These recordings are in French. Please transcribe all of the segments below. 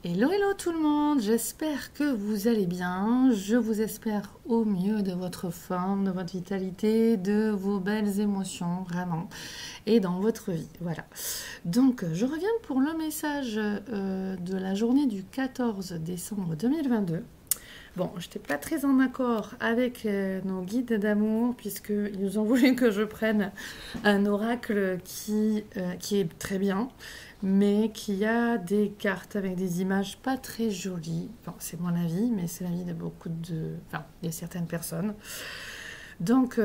Hello, hello tout le monde, j'espère que vous allez bien, je vous espère au mieux de votre forme, de votre vitalité, de vos belles émotions, vraiment, et dans votre vie, voilà. Donc, je reviens pour le message de la journée du 14 décembre 2022. Bon, je n'étais pas très en accord avec nos guides d'amour, puisqu'ils ont voulu que je prenne un oracle qui est très bien, mais qui a des cartes avec des images pas très jolies. Bon, c'est mon avis, mais c'est l'avis de Enfin, il y a certaines personnes. Donc,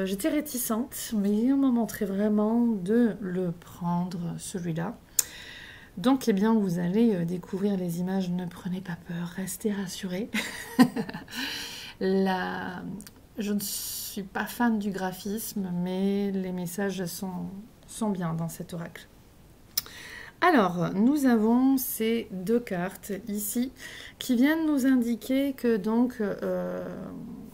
j'étais réticente, mais il me montrait vraiment de le prendre, celui-là. Donc, eh bien, vous allez découvrir les images, ne prenez pas peur, restez rassurés. Je ne suis pas fan du graphisme, mais les messages sont bien dans cet oracle. Alors, nous avons ces deux cartes ici qui viennent nous indiquer que donc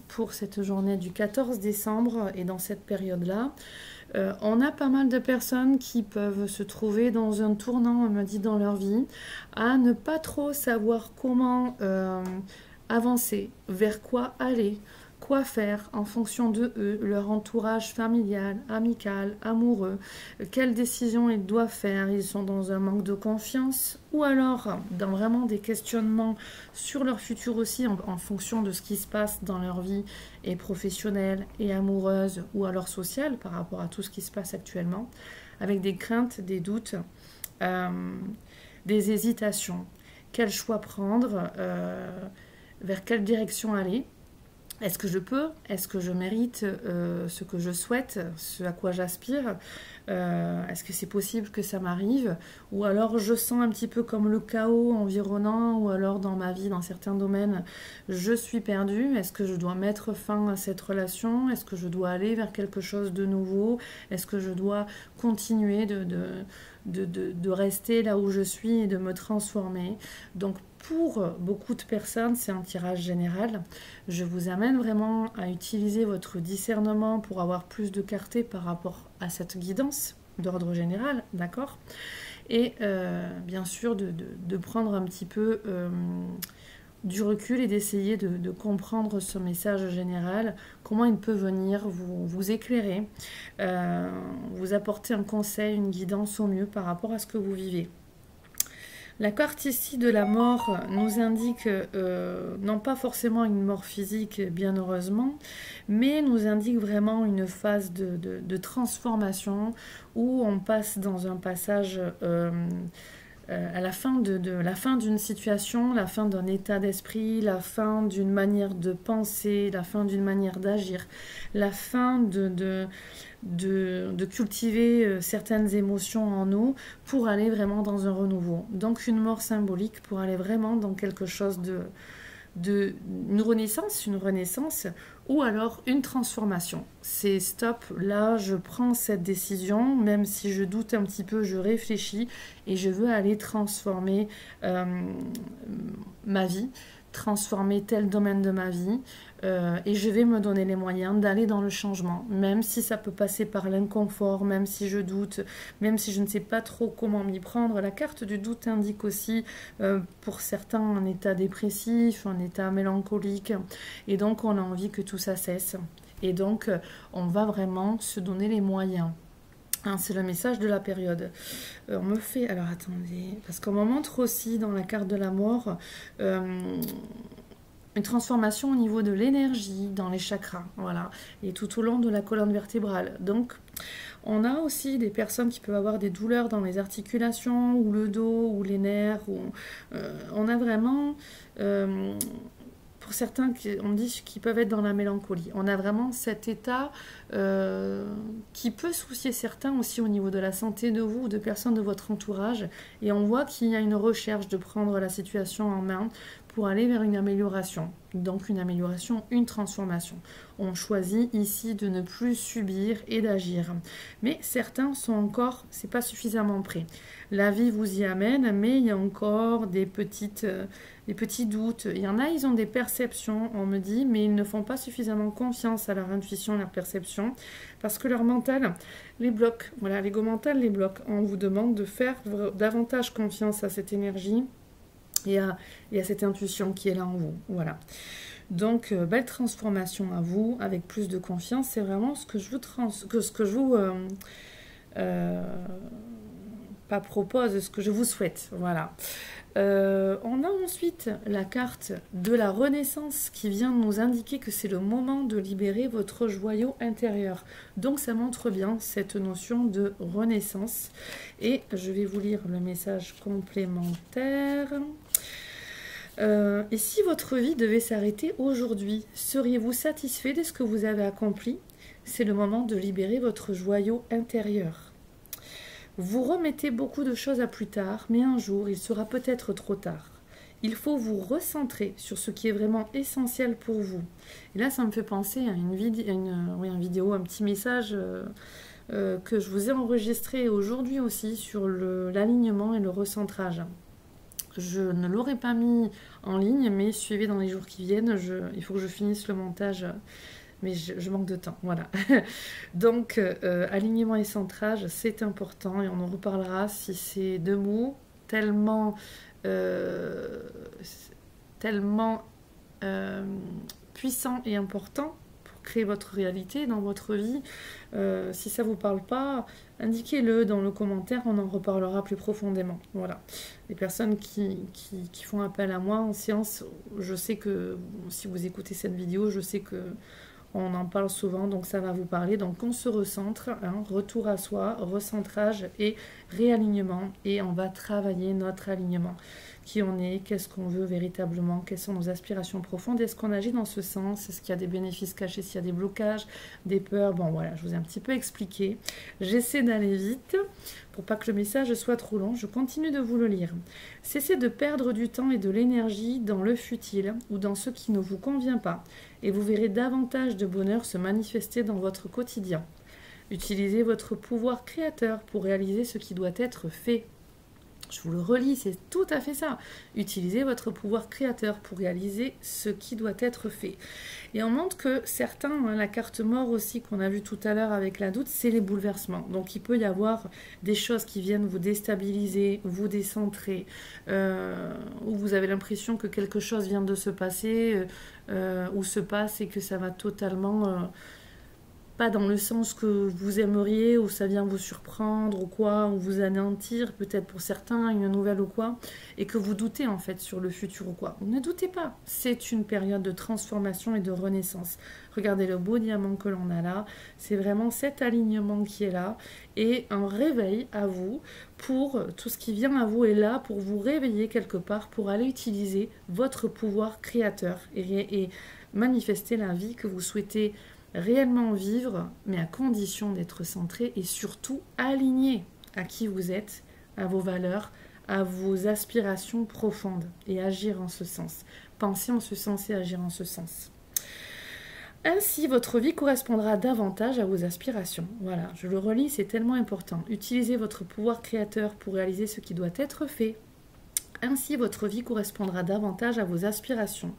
pour cette journée du 14 décembre et dans cette période-là, on a pas mal de personnes qui peuvent se trouver dans un tournant, on me dit, dans leur vie, à ne pas trop savoir comment avancer, vers quoi aller, quoi faire en fonction de eux, leur entourage familial, amical, amoureux, quelles décisions ils doivent faire, ils sont dans un manque de confiance, ou alors dans vraiment des questionnements sur leur futur aussi, en fonction de ce qui se passe dans leur vie, et professionnelle, et amoureuse, ou alors sociale, par rapport à tout ce qui se passe actuellement, avec des craintes, des doutes, des hésitations. Quel choix prendre, vers quelle direction aller? Est-ce que je peux? Est-ce que je mérite ce que je souhaite, ce à quoi j'aspire? Est-ce que c'est possible que ça m'arrive? Ou alors je sens un petit peu comme le chaos environnant, ou alors dans ma vie, dans certains domaines, je suis perdue. Est-ce que je dois mettre fin à cette relation? Est-ce que je dois aller vers quelque chose de nouveau? Est-ce que je dois continuer de rester là où je suis et de me transformer? Donc pour beaucoup de personnes, c'est un tirage général. Je vous amène vraiment à utiliser votre discernement pour avoir plus de clarté par rapport à cette guidance d'ordre général, d'accord? Et bien sûr de prendre un petit peu du recul et d'essayer de comprendre ce message général, comment il peut venir vous éclairer, vous apporter un conseil, une guidance au mieux par rapport à ce que vous vivez. La carte ici de la mort nous indique non pas forcément une mort physique, bien heureusement, mais nous indique vraiment une phase de transformation où on passe dans un passage à la fin la fin d'une situation, la fin d'un état d'esprit, la fin d'une manière de penser, la fin d'une manière d'agir, la fin de cultiver certaines émotions en nous pour aller vraiment dans un renouveau. Donc une mort symbolique pour aller vraiment dans quelque chose une renaissance, ou alors une transformation. C'est stop, là je prends cette décision, même si je doute un petit peu, je réfléchis et je veux aller transformer ma vie, transformer tel domaine de ma vie, et je vais me donner les moyens d'aller dans le changement, même si ça peut passer par l'inconfort, même si je doute, même si je ne sais pas trop comment m'y prendre. La carte du doute indique aussi pour certains un état dépressif, un état mélancolique, et donc on a envie que tout ça cesse, et donc on va vraiment se donner les moyens. Hein, c'est le message de la période. On me fait... Alors attendez, parce qu'on me montre aussi dans la carte de la mort une transformation au niveau de l'énergie dans les chakras, voilà, et tout au long de la colonne vertébrale. Donc, on a aussi des personnes qui peuvent avoir des douleurs dans les articulations, ou le dos, ou les nerfs. On a vraiment... pour certains, on dit qu'ils peuvent être dans la mélancolie. On a vraiment cet état qui peut soucier certains aussi au niveau de la santé de vous ou de personnes de votre entourage. Et on voit qu'il y a une recherche de prendre la situation en main pour aller vers une amélioration. Donc une amélioration, une transformation. On choisit ici de ne plus subir et d'agir. Mais certains sont encore, c'est pas suffisamment prêt. La vie vous y amène, mais il y a encore des petits doutes. Il y en a, ils ont des perceptions, on me dit, mais ils ne font pas suffisamment confiance à leur intuition, à leur perception, parce que leur mental les bloque. Voilà, l'ego mental les bloque. On vous demande de faire davantage confiance à cette énergie, Il y a cette intuition qui est là en vous. Voilà. Donc, belle transformation à vous, avec plus de confiance. C'est vraiment ce que je vous pas propose, ce que je vous souhaite. Voilà. On a ensuite la carte de la Renaissance qui vient nous indiquer que c'est le moment de libérer votre joyau intérieur. Donc ça montre bien cette notion de renaissance. Et je vais vous lire le message complémentaire. Et si votre vie devait s'arrêter aujourd'hui, seriez-vous satisfait de ce que vous avez accompli? C'est le moment de libérer votre joyau intérieur. Vous remettez beaucoup de choses à plus tard, mais un jour, il sera peut-être trop tard. Il faut vous recentrer sur ce qui est vraiment essentiel pour vous. Et là, ça me fait penser à une vidéo, un petit message que je vous ai enregistré aujourd'hui aussi sur l'alignement et le recentrage. Je ne l'aurais pas mis en ligne, mais suivez dans les jours qui viennent. Il faut que je finisse le montage, mais je manque de temps. Voilà. Donc, alignement et centrage, c'est important et on en reparlera si ces deux mots tellement puissants et importants pour créer votre réalité dans votre vie. Si ça ne vous parle pas, indiquez-le dans le commentaire, on en reparlera plus profondément. Voilà. Les personnes qui font appel à moi en séance, je sais que si vous écoutez cette vidéo, je sais que on en parle souvent, donc ça va vous parler. Donc on se recentre, retour à soi, recentrage et réalignement. Et on va travailler notre alignement. Qui on est, qu'est-ce qu'on veut véritablement, quelles sont nos aspirations profondes, est-ce qu'on agit dans ce sens, est-ce qu'il y a des bénéfices cachés, s'il y a des blocages, des peurs. Bon voilà, je vous ai un petit peu expliqué. J'essaie d'aller vite pour pas que le message soit trop long. Je continue de vous le lire. Cessez de perdre du temps et de l'énergie dans le futile ou dans ce qui ne vous convient pas et vous verrez davantage de bonheur se manifester dans votre quotidien. Utilisez votre pouvoir créateur pour réaliser ce qui doit être fait. Je vous le relis, c'est tout à fait ça. Utilisez votre pouvoir créateur pour réaliser ce qui doit être fait. Et on montre que certains, la carte mort aussi qu'on a vu tout à l'heure avec la doute, c'est les bouleversements. Donc il peut y avoir des choses qui viennent vous déstabiliser, vous décentrer, où vous avez l'impression que quelque chose vient de se passer, ou se passe et que ça va totalement... pas dans le sens que vous aimeriez, ou ça vient vous surprendre, ou quoi, ou vous anéantir, peut-être pour certains, une nouvelle ou quoi, et que vous doutez en fait sur le futur ou quoi. Ne doutez pas, c'est une période de transformation et de renaissance. Regardez le beau diamant que l'on a là, c'est vraiment cet alignement qui est là, et un réveil à vous, pour tout ce qui vient à vous est là, pour vous réveiller quelque part, pour aller utiliser votre pouvoir créateur, et manifester la vie que vous souhaitez réellement vivre, mais à condition d'être centré et surtout aligné à qui vous êtes, à vos valeurs, à vos aspirations profondes et agir en ce sens. Penser en ce sens et agir en ce sens. Ainsi, votre vie correspondra davantage à vos aspirations. Voilà, je le relis, c'est tellement important. Utilisez votre pouvoir créateur pour réaliser ce qui doit être fait. Ainsi, votre vie correspondra davantage à vos aspirations.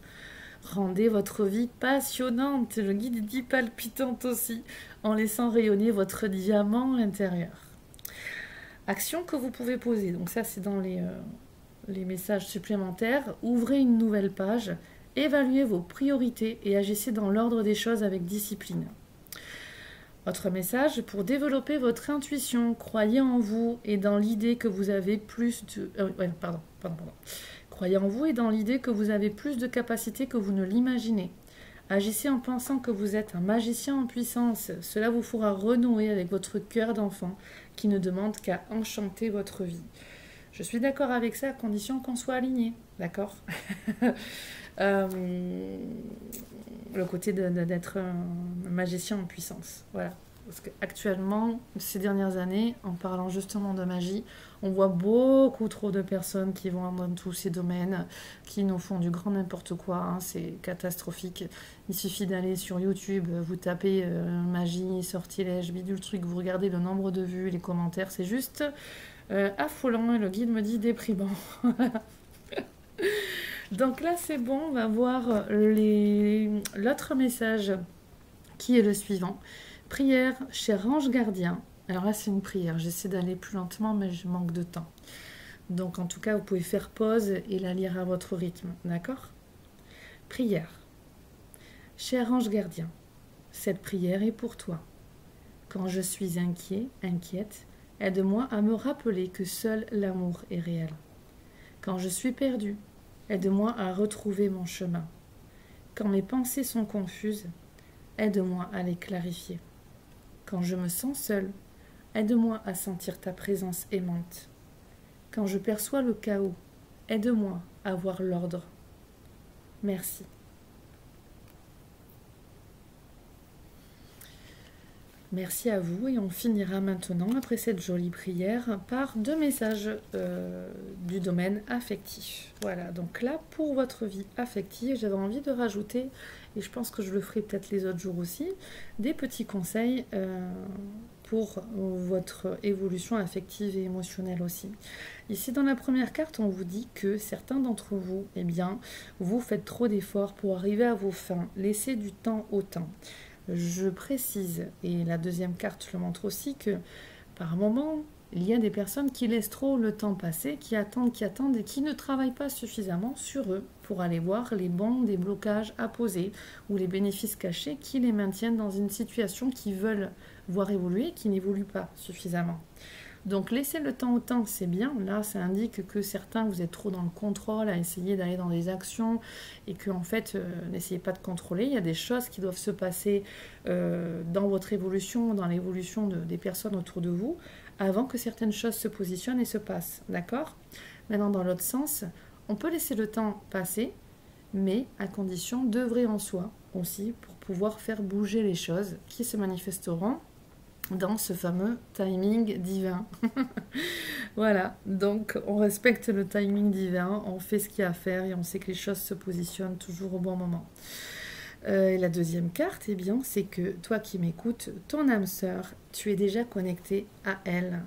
Rendez votre vie passionnante, le guide dit palpitante aussi, en laissant rayonner votre diamant intérieur. Action que vous pouvez poser, donc ça c'est dans les messages supplémentaires. Ouvrez une nouvelle page, évaluez vos priorités et agissez dans l'ordre des choses avec discipline. Autre message, pour développer votre intuition, croyez en vous et dans l'idée que vous avez plus de... Croyez en vous et dans l'idée que vous avez plus de capacités que vous ne l'imaginez. Agissez en pensant que vous êtes un magicien en puissance. Cela vous fera renouer avec votre cœur d'enfant qui ne demande qu'à enchanter votre vie. Je suis d'accord avec ça à condition qu'on soit aligné. D'accord. Le côté d'être un magicien en puissance. Voilà. Parce qu'actuellement, ces dernières années, en parlant justement de magie, on voit beaucoup trop de personnes qui vont dans tous ces domaines, qui nous font du grand n'importe quoi, hein, c'est catastrophique. Il suffit d'aller sur YouTube, vous tapez magie, sortilège, bidule truc, vous regardez le nombre de vues, les commentaires, c'est juste affolant, et le guide me dit déprimant. Donc là c'est bon, on va voir l'autre message qui est le suivant. Prière, cher ange gardien. Alors là, c'est une prière. J'essaie d'aller plus lentement, mais je manque de temps. Donc en tout cas, vous pouvez faire pause et la lire à votre rythme, d'accord? Prière. Cher ange gardien, cette prière est pour toi. Quand je suis inquiet, inquiète, aide-moi à me rappeler que seul l'amour est réel. Quand je suis perdu, aide-moi à retrouver mon chemin. Quand mes pensées sont confuses, aide-moi à les clarifier. Quand je me sens seule, aide-moi à sentir ta présence aimante. Quand je perçois le chaos, aide-moi à voir l'ordre. Merci. Merci à vous et on finira maintenant, après cette jolie prière, par 2 messages du domaine affectif. Voilà, donc là, pour votre vie affective, j'avais envie de rajouter, et je pense que je le ferai peut-être les autres jours aussi, des petits conseils pour votre évolution affective et émotionnelle aussi. Ici, dans la première carte, on vous dit que certains d'entre vous, eh bien, vous faites trop d'efforts pour arriver à vos fins. Laissez du temps au temps. Je précise, et la deuxième carte le montre aussi, que par moment, il y a des personnes qui laissent trop le temps passer, qui attendent et qui ne travaillent pas suffisamment sur eux pour aller voir les bons déblocages à poser ou les bénéfices cachés qui les maintiennent dans une situation qu'ils veulent voir évoluer et qui n'évolue pas suffisamment. Donc laisser le temps au temps, c'est bien. Là, ça indique que certains, vous êtes trop dans le contrôle, à essayer d'aller dans des actions et que en fait, n'essayez pas de contrôler. Il y a des choses qui doivent se passer dans votre évolution, dans l'évolution des personnes autour de vous, avant que certaines choses se positionnent et se passent. D'accord? Maintenant, dans l'autre sens, on peut laisser le temps passer, mais à condition d'œuvrer en soi aussi pour pouvoir faire bouger les choses qui se manifesteront dans ce fameux timing divin. Voilà, donc on respecte le timing divin, on fait ce qu'il y a à faire et on sait que les choses se positionnent toujours au bon moment. Et la deuxième carte, eh bien, c'est que toi qui m'écoutes, ton âme sœur, tu es déjà connecté à elle.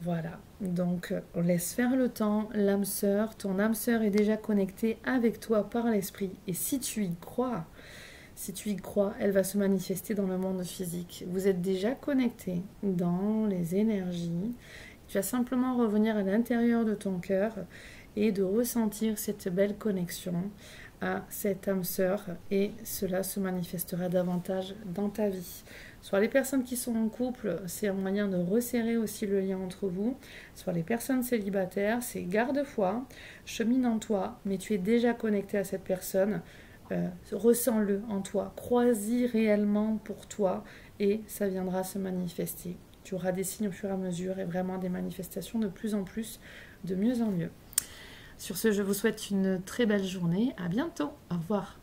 Voilà, donc on laisse faire le temps, l'âme sœur, ton âme sœur est déjà connectée avec toi par l'esprit. Et si tu y crois, elle va se manifester dans le monde physique. Vous êtes déjà connecté dans les énergies. Tu vas simplement revenir à l'intérieur de ton cœur et de ressentir cette belle connexion à cette âme sœur et cela se manifestera davantage dans ta vie. Soit les personnes qui sont en couple, c'est un moyen de resserrer aussi le lien entre vous. Soit les personnes célibataires, c'est garde-foi, chemine en toi, mais tu es déjà connecté à cette personne. Ressens-le en toi, crois-y réellement pour toi et ça viendra se manifester. Tu auras des signes au fur et à mesure et vraiment des manifestations de plus en plus, de mieux en mieux. Sur ce, je vous souhaite une très belle journée. À bientôt. Au revoir.